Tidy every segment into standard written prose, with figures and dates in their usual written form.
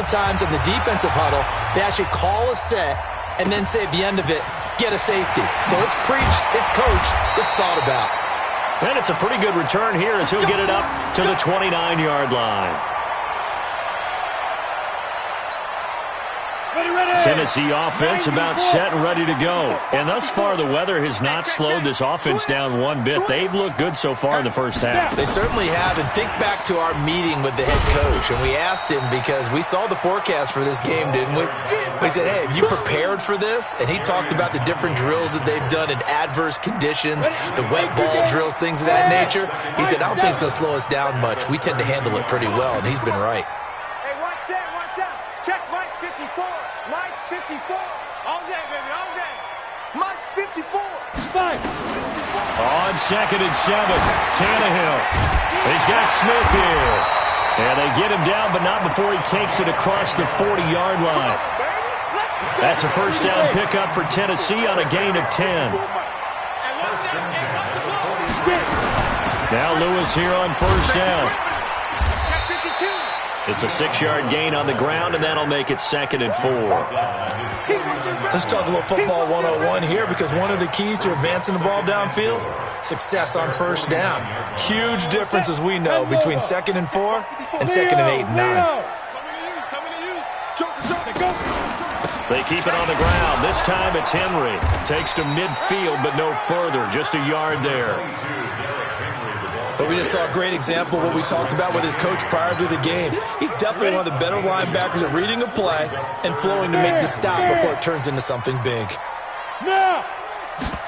times in the defensive huddle, they actually call a set and then say at the end of it, get a safety. So it's preached, it's coached, it's thought about. And it's a pretty good return here as he'll get it up to the 29-yard line. Tennessee offense about set and ready to go. And thus far, the weather has not slowed this offense down one bit. They've looked good so far in the first half. They certainly have. And think back to our meeting with the head coach. And we asked him because we saw the forecast for this game, didn't we? We said, hey, have you prepared for this? And he talked about the different drills that they've done in adverse conditions, the wet ball drills, things of that nature. He said, I don't think it's going to slow us down much. We tend to handle it pretty well, and he's been right. Hey, watch out. Check Mike 54. Mike 54. All day, baby, all day. Mike 54. Five. On 2nd and 7, Tannehill. He's got Smith here. And they get him down, but not before he takes it across the 40-yard line. That's a first down pickup for Tennessee on a gain of 10. Now Lewis here on first down. It's a 6-yard gain on the ground, and that'll make it 2nd and 4. Let's talk a little football 101 here, because one of the keys to advancing the ball downfield, success on first down. Huge difference, as we know, between 2nd and 4 and 2nd and 8 and 9. They keep it on the ground. This time it's Henry. Takes to midfield, but no further. Just a yard there. But we just saw a great example of what we talked about with his coach prior to the game. He's definitely one of the better linebackers at reading a play and flowing to make the stop before it turns into something big. Now,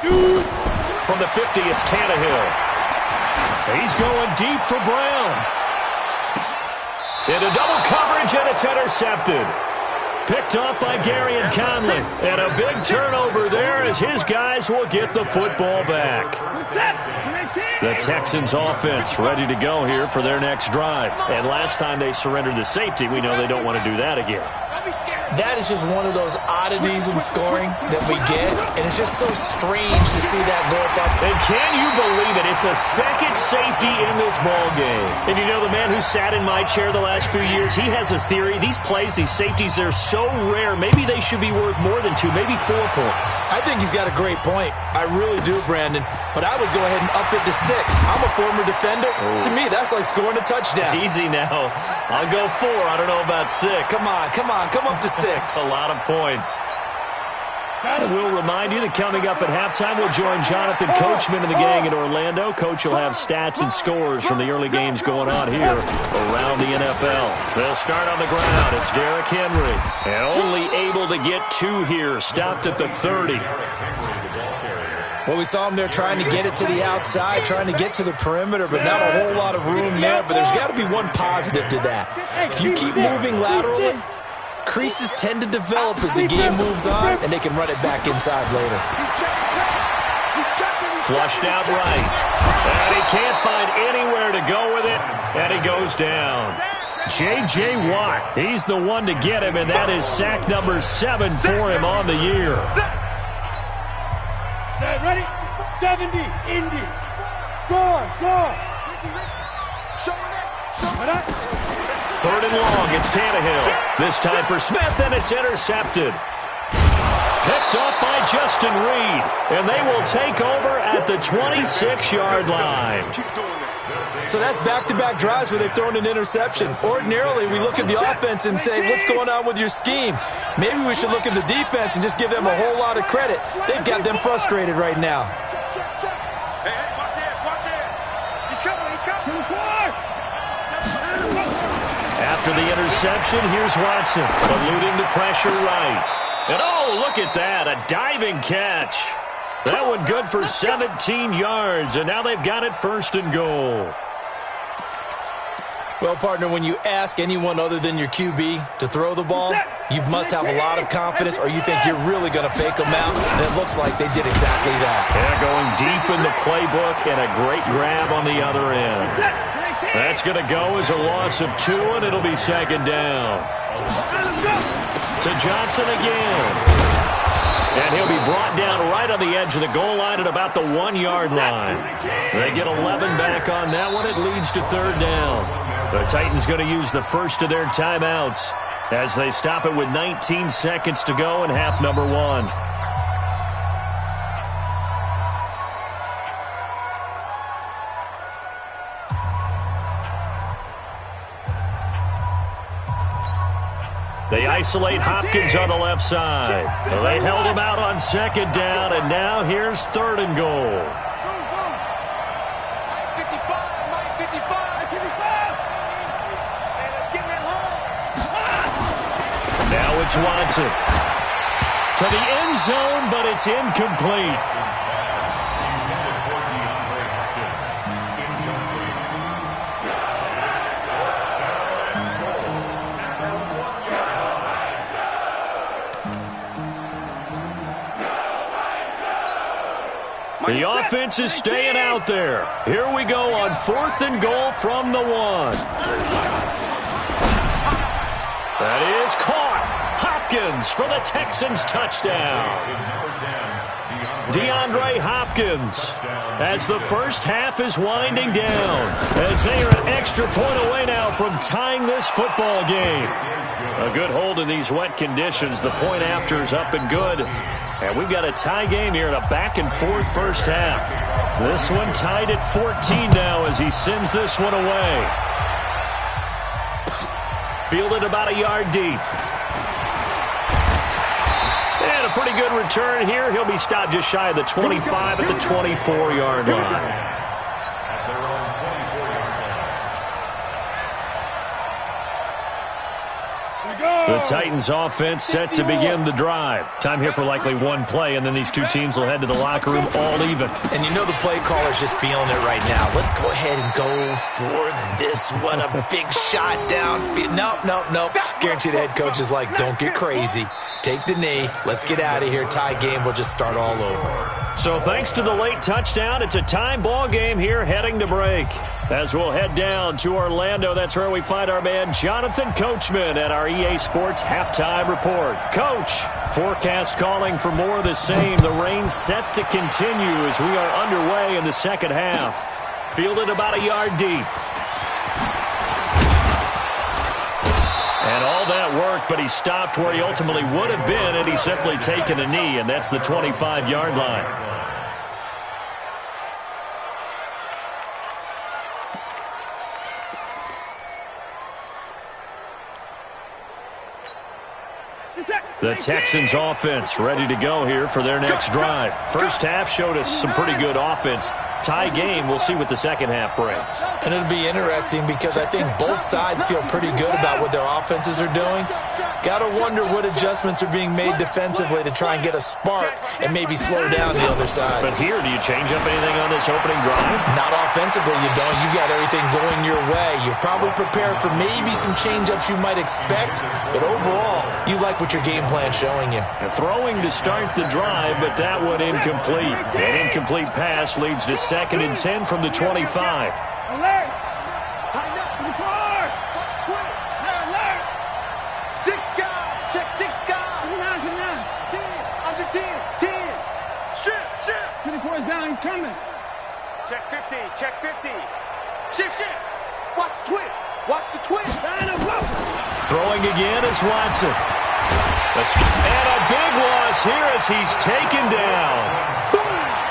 shoot. From the 50, it's Tannehill. He's going deep for Brown. Into double coverage, and it's intercepted. Picked off by Gary and Conley. And a big turnover there as his guys will get the football back. The Texans offense ready to go here for their next drive. And last time they surrendered the safety, we know they don't want to do that again. That is just one of those oddities in scoring that we get, and it's just so strange to see that go up. And can you believe it? It's a second safety in this ball game. And you know, the man who sat in my chair the last few years, he has a theory. These plays, these safeties, they're so rare. Maybe they should be worth more than 2, maybe 4 points. I think he's got a great point. I really do, Brandon. But I would go ahead and up it to 6. I'm a former defender. Oh. To me, that's like scoring a touchdown. Easy now. I'll go 4. I don't know about 6. Come on. Come up to 6. A lot of points. And we'll remind you that coming up at halftime, we'll join Jonathan Coachman and the gang in Orlando. Coach will have stats and scores from the early games going on here around the NFL. They'll start on the ground. It's Derrick Henry. And only able to get 2 here. Stopped at the 30. Well, we saw him there trying to get it to the outside, trying to get to the perimeter, but not a whole lot of room there. But there's got to be one positive to that. If you keep moving laterally, creases tend to develop as the game moves on, and they can run it back inside later. Flushed out right. And he can't find anywhere to go with it, and he goes down. J.J. Watt, he's the one to get him, and that is sack number 7 for him on the year. Set, ready? 70, Indy. Go on. Show it. 3rd and long, it's Tannehill. This time for Smith, and it's intercepted. Picked up by Justin Reed, and they will take over at the 26-yard line. So that's back-to-back drives where they've thrown an interception. Ordinarily, we look at the offense and say, what's going on with your scheme? Maybe we should look at the defense and just give them a whole lot of credit. They've got them frustrated right now. After the interception, here's Watson, eluding the pressure right. And oh, look at that, a diving catch. That one good for 17 yards, and now they've got it 1st and goal. Well, partner, when you ask anyone other than your QB to throw the ball, you must have a lot of confidence, or you think you're really going to fake them out, and it looks like they did exactly that. Yeah, going deep in the playbook, and a great grab on the other end. That's going to go as a loss of 2, and it'll be 2nd down. To Johnson again. And he'll be brought down right on the edge of the goal line at about the 1-yard line. They get 11 back on that one. It leads to 3rd down. The Titans going to use the first of their timeouts as they stop it with 19 seconds to go in half number 1. They isolate Hopkins on the left side. Well, they held him out on second down, and now here's 3rd and goal. Now it's Watson. To the end zone, but it's incomplete. The offense is staying out there. Here we go on 4th and goal from the 1. That is caught. Hopkins for the Texans touchdown. DeAndre Hopkins as the first half is winding down, as they are an extra point away now from tying this football game. A good hold in these wet conditions. The point after is up and good. And we've got a tie game here in a back-and-forth first half. This one tied at 14 now as he sends this one away. Fielded about a yard deep. And a pretty good return here. He'll be stopped just shy of the 25 at the 24-yard line. The Titans offense set to begin the drive. Time here for likely one play, and then these two teams will head to the locker room all even. And you know the play caller's just feeling it right now. Let's go ahead and go for this one. A big shot downfield. Nope. Guaranteed the head coach is like, don't get crazy. Take the knee. Let's get out of here. Tie game will just start all over. So thanks to the late touchdown, it's a time ball game here heading to break. As we'll head down to Orlando, that's where we find our man Jonathan Coachman at our EA Sports Halftime Report. Coach, forecast calling for more of the same. The rain set to continue as we are underway in the second half. Fielded about a yard deep. And all that work, but he stopped where he ultimately would have been had he simply taken a knee, and that's the 25-yard line. The Texans offense ready to go here for their next drive. First half showed us some pretty good offense. Tie game, we'll see what the second half brings. And it'll be interesting because I think both sides feel pretty good about what their offenses are doing. Got to wonder what adjustments are being made defensively to try and get a spark and maybe slow down the other side. But here, do you change up anything on this opening drive? Not offensively, you don't. You got everything going your way. You've probably prepared for maybe some change-ups you might expect, but overall, you like what your game plan's showing you. Throwing to start the drive, but that one incomplete. An incomplete pass leads to 2nd and 10 from the 25. Alert! Tighten up to the car! Quick! Alert! 6 guys! Check 6 guys! Come on. 10! Under 10! 10! Shift! 24 is down, he's coming! Check 50! Check 50! Shift! Watch the twist! Watch the twist! Throwing again is Watson. And a big loss here as he's taken down.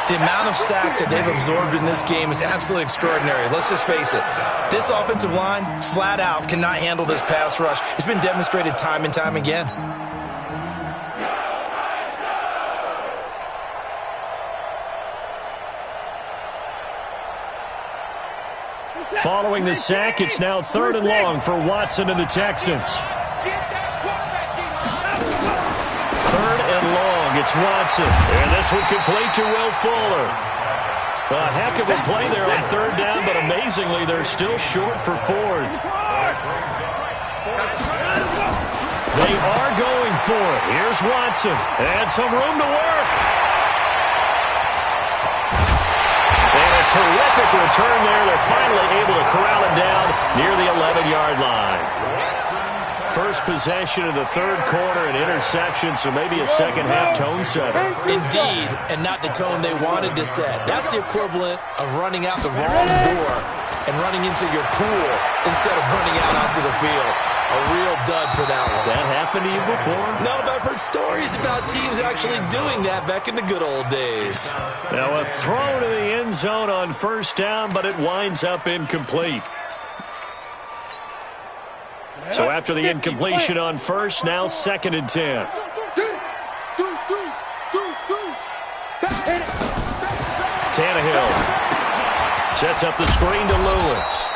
The amount of sacks that they've absorbed in this game is absolutely extraordinary. Let's just face it. This offensive line, flat out, cannot handle this pass rush. It's been demonstrated time and time again. Following the sack, it's now 3rd and long for Watson and the Texans. 3rd and long, it's Watson. And this one complete to Will Fuller. A heck of a play there on 3rd down, but amazingly, they're still short for 4th. They are going for it. Here's Watson. And some room to work. And a terrific return there. They're finally able to corral him down near the 11-yard line. First possession of the 3rd quarter, an interception, so maybe a second-half tone setter. Indeed, and not the tone they wanted to set. That's the equivalent of running out the wrong door and running into your pool instead of running out onto the field. A real dud for that one. Has that happened to you before? No, but I've heard stories about teams actually doing that back in the good old days. Now a throw to the end zone on first down, but it winds up incomplete. So after the incompletion on first, now 2nd and 10. Tannehill sets up the screen to Lewis.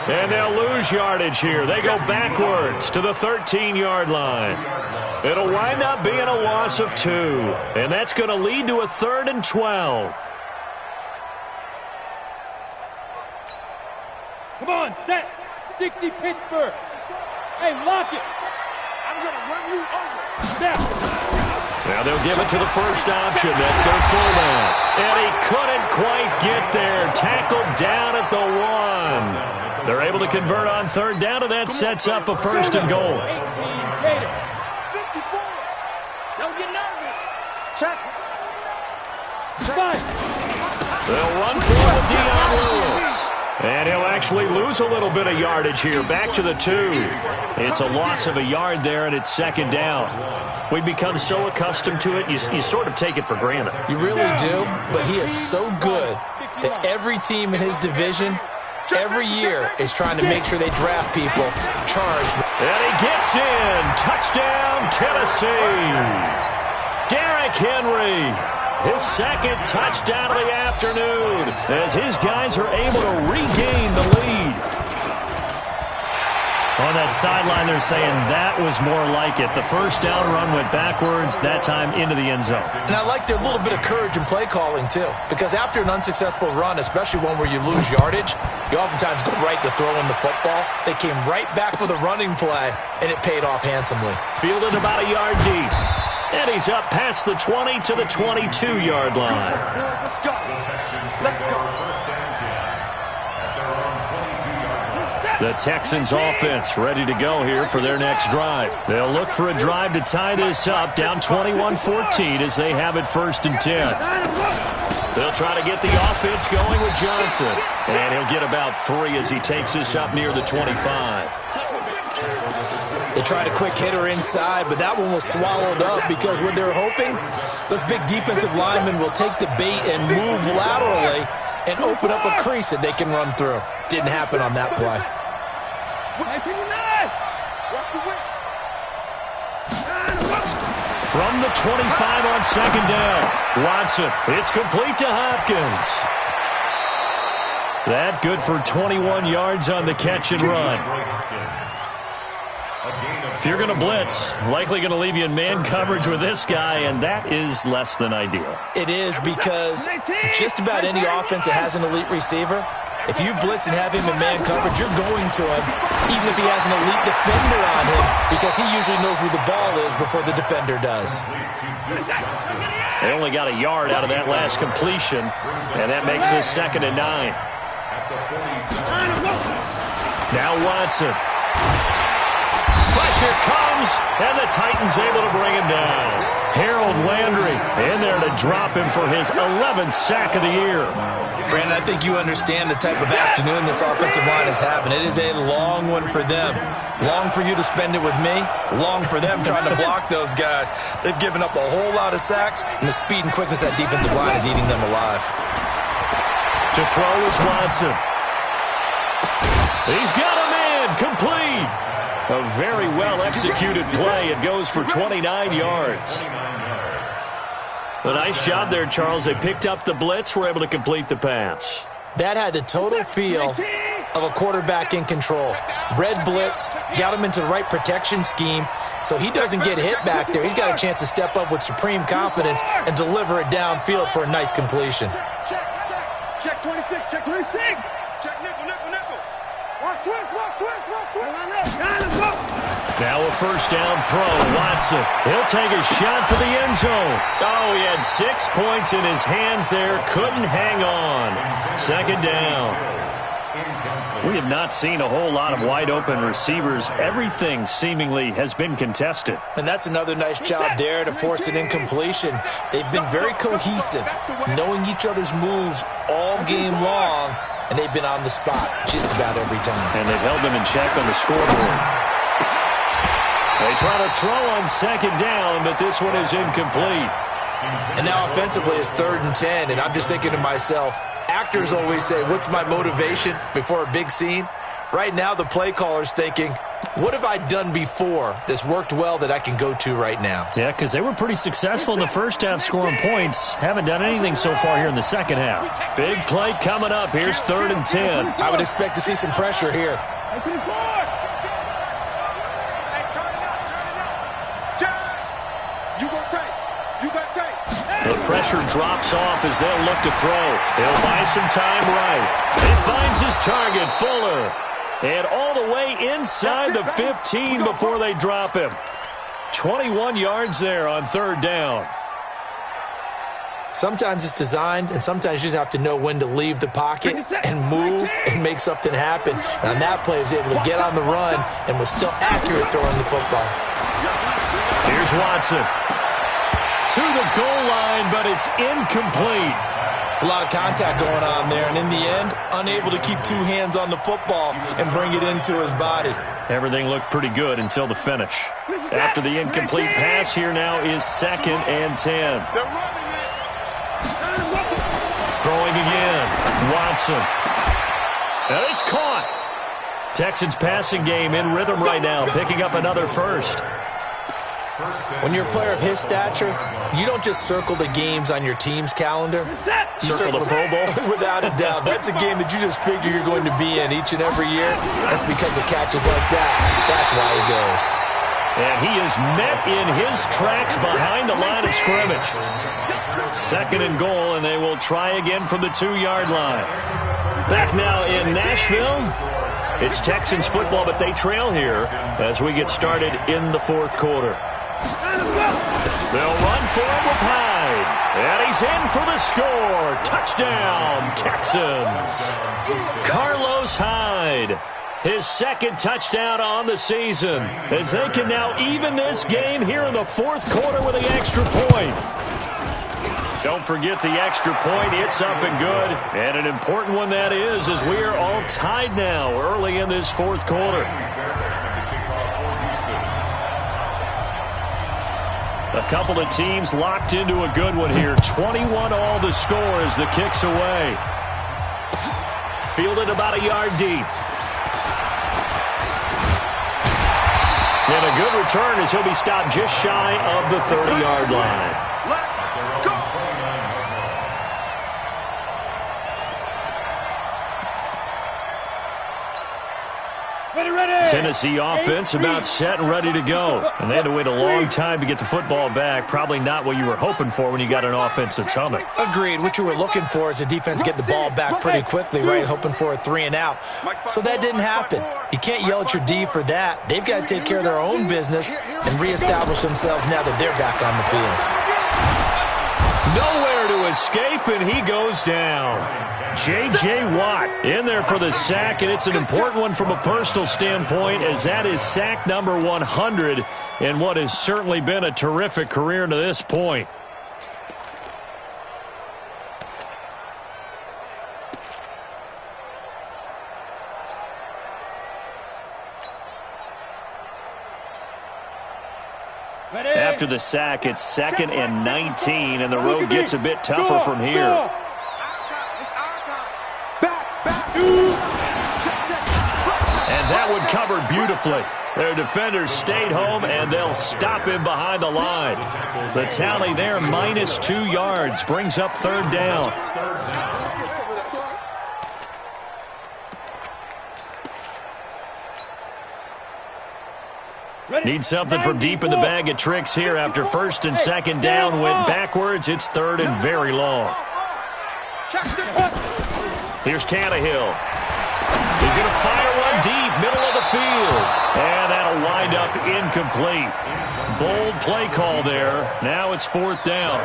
And they'll lose yardage here. They go backwards to the 13-yard line. It'll wind up being a loss of 2. And that's going to lead to a 3rd and 12. Come on, set. 60 Pittsburgh. Hey, lock it. I'm going to run you over. Now they'll give it to the first option. That's their fullback. And he couldn't quite get there. Tackled down at the 1. They're able to convert on 3rd down, and that sets up a 1st and goal. 18, get it. 54. Don't get nervous. Check. They'll run for it with Dion Lewis. And he'll actually lose a little bit of yardage here. Back to the 2. It's a loss of a yard there, and it's 2nd down. We become so accustomed to it, you sort of take it for granted. You really do, but he is so good that every team in his division every year is trying to make sure they draft people charged. And he gets in. Touchdown, Tennessee. Derrick Henry, his 2nd touchdown of the afternoon as his guys are able to regain the lead. On that sideline, they're saying that was more like it. The first down run went backwards, that time into the end zone. And I like their little bit of courage in play calling, too. Because after an unsuccessful run, especially one where you lose yardage, you oftentimes go right to throwing the football. They came right back with a running play, and it paid off handsomely. Fielded about a yard deep. And he's up past the 20 to the 22-yard line. Let's go. Let's go. The Texans offense ready to go here for their next drive. They'll look for a drive to tie this up, down 21-14 as they have it 1st and 10. They'll try to get the offense going with Johnson. And he'll get about 3 as he takes this up near the 25. They tried a quick hitter inside, but that one was swallowed up because what they're hoping, those big defensive linemen will take the bait and move laterally and open up a crease that they can run through. Didn't happen on that play. From the 25 on 2nd down, Watson, it's complete to Hopkins. That good for 21 yards on the catch and run. If you're going to blitz, likely going to leave you in man coverage with this guy, and that is less than ideal. It is because just about any offense that has an elite receiver, if you blitz and have him in man coverage, you're going to him, even if he has an elite defender on him, because he usually knows where the ball is before the defender does. They only got a yard out of that last completion, and that makes this 2nd and 9. Now Watson. Pressure comes, and the Titans able to bring him down. Harold Landry in there to drop him for his 11th sack of the year. Brandon, I think you understand the type of afternoon this offensive line is having. It is a long one for them. Long for you to spend it with me. Long for them trying to block those guys. They've given up a whole lot of sacks, and the speed and quickness of that defensive line is eating them alive. To throw is Watson. He's got him in. Complete. A very well-executed play. It goes for 29 yards. A nice job there, Charles. They picked up the blitz, were able to complete the pass. That had the total feel of a quarterback in control. Red blitz, got him into the right protection scheme, so he doesn't get hit back there. He's got a chance to step up with supreme confidence and deliver it downfield for a nice completion. Check 26, check 26. Check nickel. Watch twist. Now a first down throw. Watson, he'll take a shot for the end zone. Oh, he had 6 points in his hands there. Couldn't hang on. 2nd down. We have not seen a whole lot of wide-open receivers. Everything seemingly has been contested. And that's another nice job there to force an incompletion. They've been very cohesive, knowing each other's moves all game long, and they've been on the spot just about every time. And they've held them in check on the scoreboard. They try to throw on second down, but this one is incomplete. And now offensively it's 3rd and 10, and I'm just thinking to myself, actors always say, what's my motivation before a big scene? Right now the play caller's thinking, what have I done before that's worked well that I can go to right now? Yeah, because they were pretty successful in the first half scoring points. Haven't done anything so far here in the second half. Big play coming up. Here's 3rd and 10. I would expect to see some pressure here. The pressure drops off as they'll look to throw. He'll buy some time right. He finds his target, Fuller. And all the way inside the 15 before they drop him. 21 yards there on 3rd down. Sometimes it's designed, and sometimes you just have to know when to leave the pocket and move and make something happen. And on that play, he was able to get on the run and was still accurate throwing the football. Here's Watson. To the goal line, but it's incomplete. It's a lot of contact going on there, and in the end, unable to keep 2 hands on the football and bring it into his body. Everything looked pretty good until the finish. After the incomplete pass, here now is 2nd and 10. Throwing again. Watson. And it's caught. Texans passing game in rhythm right now, picking up another first. When you're a player of his stature, you don't just circle the games on your team's calendar. You Circle the Pro Bowl? Without a doubt. That's a game that you just figure you're going to be in each and every year. That's because of catches like that. That's why he goes. And he is met in his tracks behind the line of scrimmage. 2nd and goal, and they will try again from the 2-yard line. Back now in Nashville. It's Texans football, but they trail here as we get started in the 4th quarter. They'll run for him with Hyde. And he's in for the score. Touchdown, Texans. Carlos Hyde. His 2nd touchdown on the season. As they can now even this game here in the 4th quarter with the extra point. Don't forget the extra point. It's up and good. And an important one that is, as we are all tied now early in this 4th quarter. A couple of teams locked into a good one here. 21 all the score as the kick's away. Fielded about a yard deep. And a good return as he'll be stopped just shy of the 30-yard line. Tennessee offense about set and ready to go. And they had to wait a long time to get the football back. Probably not what you were hoping for when you got an offense that's humming. Agreed. What you were looking for is the defense get the ball back pretty quickly, right? Hoping for a 3 and out. So that didn't happen. You can't yell at your D for that. They've got to take care of their own business and reestablish themselves now that they're back on the field. Nowhere to escape, and he goes down. J.J. Watt in there for the sack, and it's an important one from a personal standpoint, as that is sack number 100 in what has certainly been a terrific career to this point. After the sack, it's 2nd and 19, and the road gets a bit tougher from here. And that one covered beautifully. Their defenders stayed home, and they'll stop him behind the line. The tally there, minus 2 yards, brings up 3rd down. Need something from deep in the bag of tricks here after 1st and 2nd down. Went backwards. It's 3rd and very long. Here's Tannehill. He's going to fire one deep, middle of the field. And that'll wind up incomplete. Bold play call there. Now it's 4th down.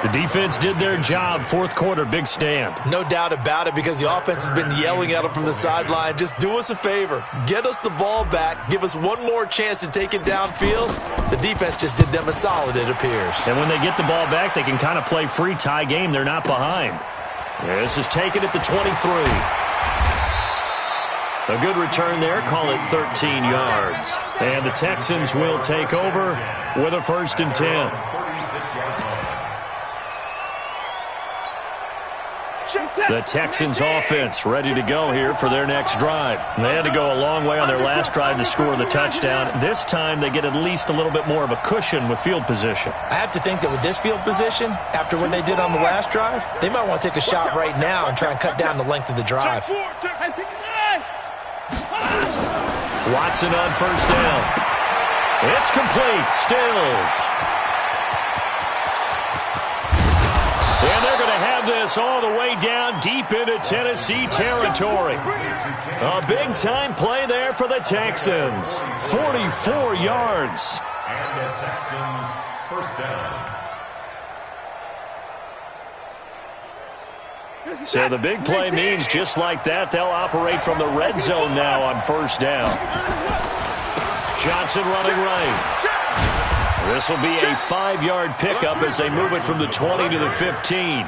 The defense did their job. 4th quarter, big stand. No doubt about it, because the offense has been yelling at them from the sideline. Just do us a favor. Get us the ball back. Give us one more chance to take it downfield. The defense just did them a solid, it appears. And when they get the ball back, they can kind of play free tie game. They're not behind. This is taken at the 23. A good return there. Call it 13 yards. And the Texans will take over with a 1st and 10. The Texans offense ready to go here for their next drive. They had to go a long way on their last drive to score the touchdown. This time they get at least a little bit more of a cushion with field position. I have to think that with this field position, after what they did on the last drive, they might want to take a shot right now and try and cut down the length of the drive. Watson on 1st down. It's complete. Stills. And they're going to have this all the way down deep into Tennessee territory. A big-time play there for the Texans. 44 yards. And the Texans, 1st down. So the big play means just like that, they'll operate from the red zone now on 1st down. Johnson running right. This will be a 5-yard pickup as they move it from the 20 to the 15.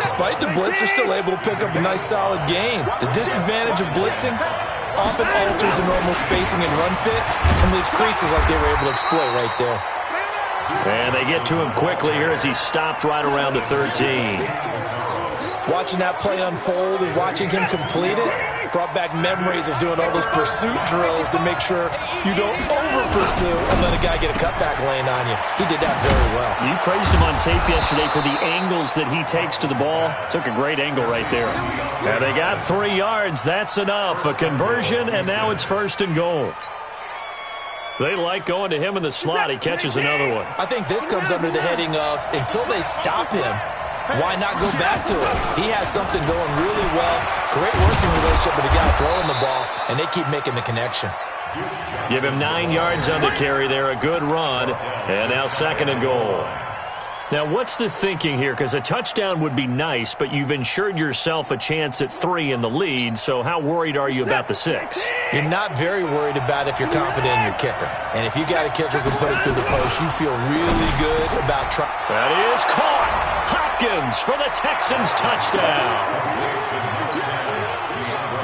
Despite the blitz, they're still able to pick up a nice solid gain. The disadvantage of blitzing often alters the normal spacing and run fits and leaves creases like they were able to exploit right there. And they get to him quickly here as he stopped right around the 13. Watching that play unfold and watching him complete it brought back memories of doing all those pursuit drills to make sure you don't over-pursue and let a guy get a cutback land on you. He did that very well. You praised him on tape yesterday for the angles that he takes to the ball. Took a great angle right there. And they got 3 yards. That's enough. A conversion, and now it's 1st and goal. They like going to him in the slot. He catches another one. I think this comes under the heading of until they stop him, why not go back to him? He has something going really well. Great working relationship with the guy throwing the ball, and they keep making the connection. Give him 9 yards on the carry there. A good run. And now 2nd and goal. Now, what's the thinking here? Because a touchdown would be nice, but you've ensured yourself a chance at 3 in the lead, so how worried are you about the 6? You're not very worried about if you're confident in your kicker. And if you got a kicker who can put it through the post, you feel really good about trying. That is caught. Hopkins for the Texans touchdown.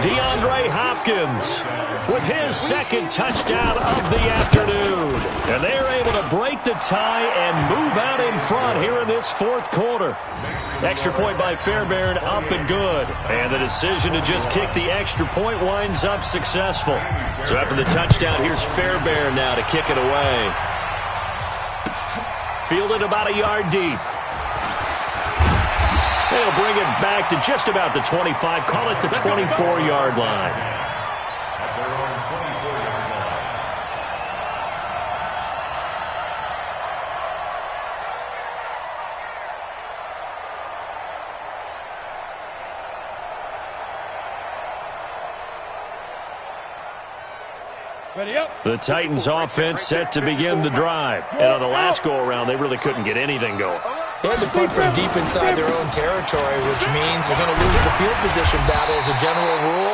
DeAndre Hopkins with his 2nd touchdown of the afternoon. And they're able to break the tie and move out in front here in this 4th quarter. Extra point by Fairbairn, up and good. And the decision to just kick the extra point winds up successful. So after the touchdown, here's Fairbairn now to kick it away. Fielded about a yard deep. They'll bring it back to just about the 25. Call it the 24-yard line. The Titans offense set to begin the drive. And on the last go-around, they really couldn't get anything going. They had to punt from deep inside their own territory, which means they're going to lose the field position battle as a general rule.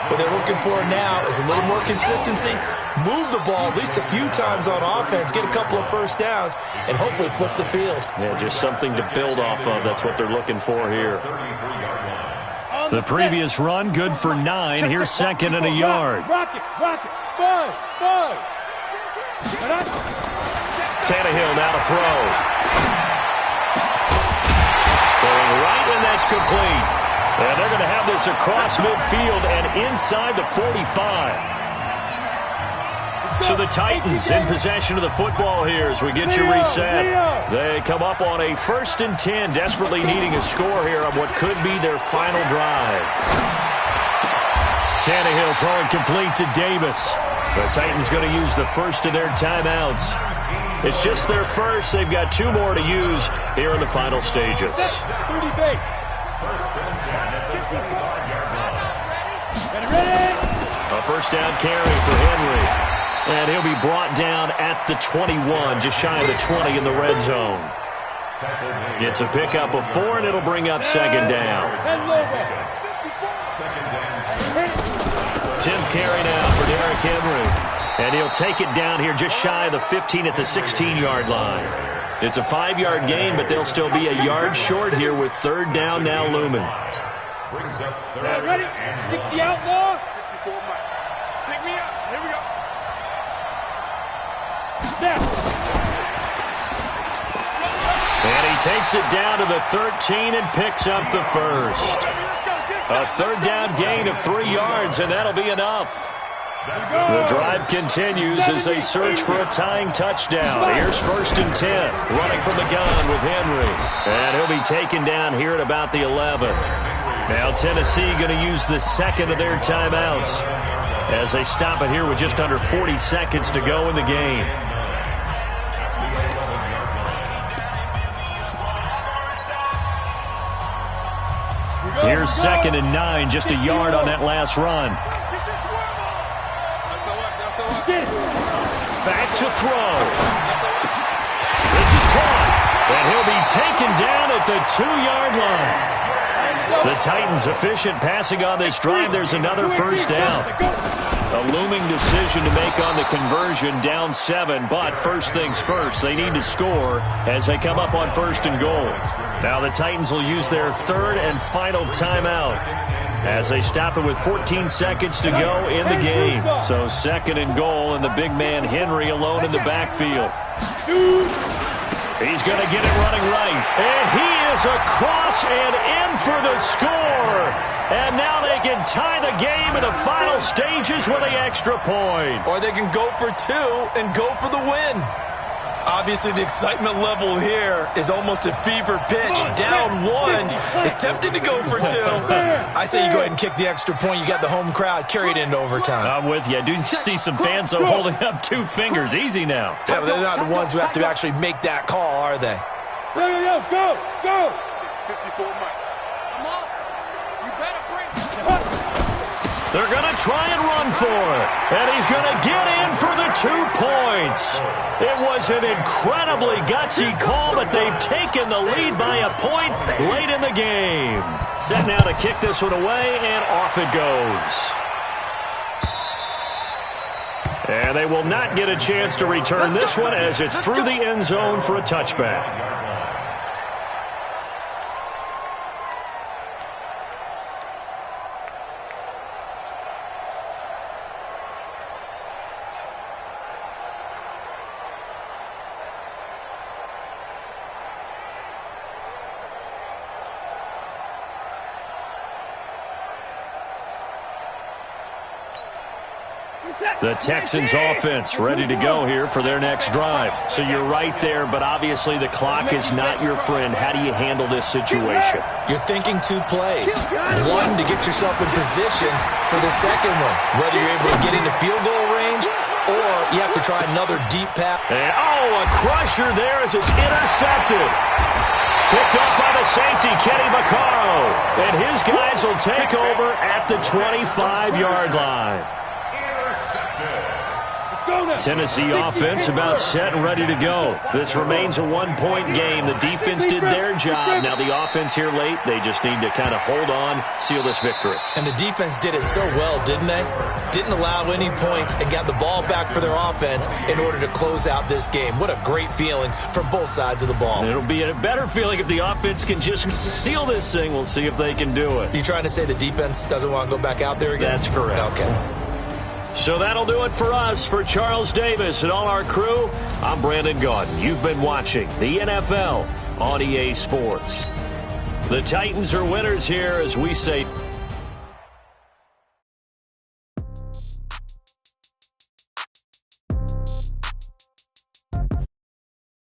What they're looking for now is a little more consistency, move the ball at least a few times on offense, get a couple of 1st downs, and hopefully flip the field. Yeah, just something to build off of. That's what they're looking for here. The previous run, good for 9. Here's 2nd and a yard. Tannehill now to throw. Throwing right, and that's complete. And they're going to have this across midfield and inside the 45. So the Titans in possession of the football here as we get you reset. They come up on a 1st and 10, desperately needing a score here on what could be their final drive. Tannehill throwing complete to Davis. The Titans going to use the first of their timeouts. It's just their first. They've got 2 more to use here in the final stages. A 1st down carry for Henry. And he'll be brought down at the 21, just shy of the 20 in the red zone. It's a pickup of 4, and it'll bring up 2nd down. 10th carry now for Derrick Henry. And he'll take it down here just shy of the 15 at the 16-yard line. It's a 5-yard gain, but they'll still be a yard short here with third down now looming. Brings up Set, third ready? and 60 outlaw. 54 Mike. Pick me up. Here we go. Step. And he takes it down to the 13 and picks up the first. A third down gain of 3 yards, and that'll be enough. The drive continues as they search for a tying touchdown. Here's 1st and 10, running from the gun with Henry. And he'll be taken down here at about the 11. Now Tennessee going to use the second of their timeouts as they stop it here with just under 40 seconds to go in the game. Here's 2nd and 9, just a yard on that last run. Back to throw. This is caught, and he'll be taken down at the 2-yard line. The Titans efficient passing on this drive. There's another first down. A looming decision to make on the conversion, down 7, but first things first, they need to score as they come up on 1st and goal. Now the Titans will use their 3rd and final timeout as they stop it with 14 seconds to go in the game. So 2nd and goal, and the big man Henry alone in the backfield. He's going to get it running right, and he is across and in for the score. And now they can tie the game in the final stages with the extra point. Or they can go for 2 and go for the win. Obviously, the excitement level here is almost a fever pitch. Down 1. It's tempting to go for 2. I say you go ahead and kick the extra point. You got the home crowd. Carry it into overtime. I'm with you. I do see some fans, though, holding up 2 fingers. Easy now. Yeah, but they're not the ones who have to actually make that call, are they? Yo, go, go. 54 Mike. Come on. You better bring. They're going to try and run for it. And he's going to get in for the 2 points. It was an incredibly gutsy call, but they've taken the lead by a point late in the game. Set now to kick this one away, and off it goes. And they will not get a chance to return this one as it's through the end zone for a touchback. The Texans offense ready to go here for their next drive. So you're right there, but obviously the clock is not your friend. How do you handle this situation? You're thinking 2 plays. 1 to get yourself in position for the second one, whether you're able to get into field goal range or you have to try another deep pass. And, a crusher there as it's intercepted. Picked up by the safety, Kenny Vaccaro. And his guys will take over at the 25-yard line. Tennessee offense about set and ready to go. This remains a 1-point game. The defense did their job. Now the offense here late, they just need to kind of hold on, seal this victory. And the defense did it so well, didn't they? Didn't allow any points and got the ball back for their offense in order to close out this game. What a great feeling from both sides of the ball. It'll be a better feeling if the offense can just seal this thing. We'll see if they can do it. You trying to say the defense doesn't want to go back out there again? That's correct. Okay. So that'll do it for us. For Charles Davis and all our crew, I'm Brandon Gaudin. You've been watching the NFL on EA Sports. The Titans are winners here as we say